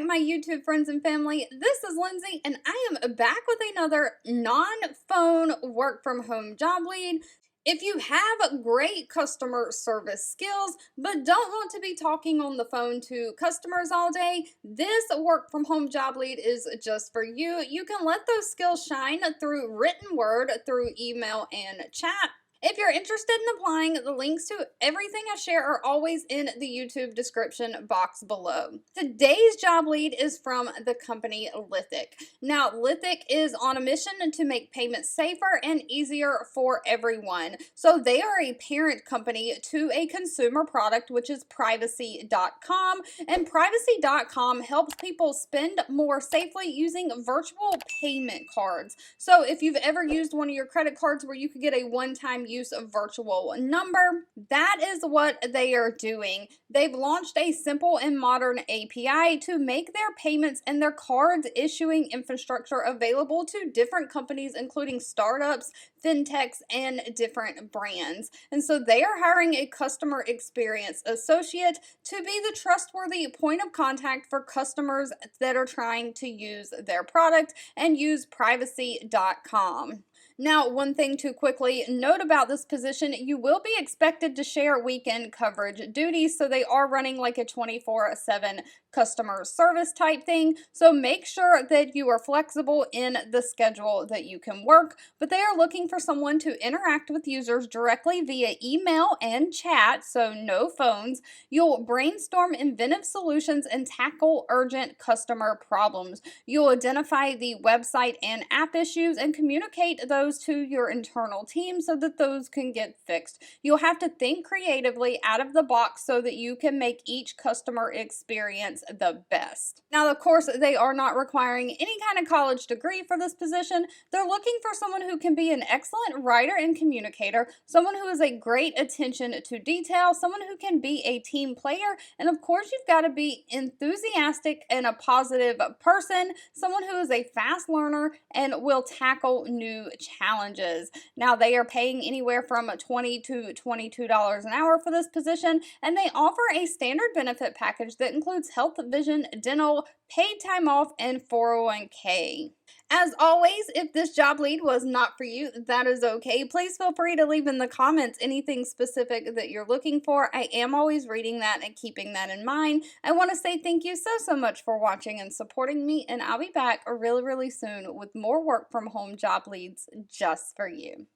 back, my YouTube friends and family. This is Lindsay, and I am back with another non-phone work from home job lead. If you have great customer service skills, but don't want to be talking on the phone to customers all day, this work from home job lead is just for you. You can let those skills shine through written word, through email and chat. If you're interested in applying, the links to everything I share are always in the YouTube description box below. Today's job lead is from the company Lithic. Now, Lithic is on a mission to make payments safer and easier for everyone. So they are a parent company to a consumer product, which is privacy.com. And privacy.com helps people spend more safely using virtual payment cards. So if you've ever used one of your credit cards where you could get a one-time use of virtual number, that is what they are doing. They've launched a simple and modern API to make their payments and their cards issuing infrastructure available to different companies, including startups, fintechs, and different brands. And so they are hiring a customer experience associate to be the trustworthy point of contact for customers that are trying to use their product and use privacy.com. Now, one thing to quickly note about this position, you will be expected to share weekend coverage duties, so they are running like a 24/7 customer service type thing. So make sure that you are flexible in the schedule that you can work, but they are looking for someone to interact with users directly via email and chat, so no phones. You'll brainstorm inventive solutions and tackle urgent customer problems. You'll identify the website and app issues and communicate those to your internal team so that those can get fixed. You'll have to think creatively out of the box so that you can make each customer experience the best. Now, of course, they are not requiring any kind of college degree for this position. They're looking for someone who can be an excellent writer and communicator, someone who has a great attention to detail, someone who can be a team player, and of course, you've got to be enthusiastic and a positive person, someone who is a fast learner and will tackle new challenges. Now, they are paying anywhere from $20 to $22 an hour for this position, and they offer a standard benefit package that includes health, vision, dental, paid time off, and 401k. As always, if this job lead was not for you, that is okay. Please feel free to leave in the comments anything specific that you're looking for. I am always reading that and keeping that in mind. I want to say thank you so much for watching and supporting me, and I'll be back really soon with more work from home job leads just for you.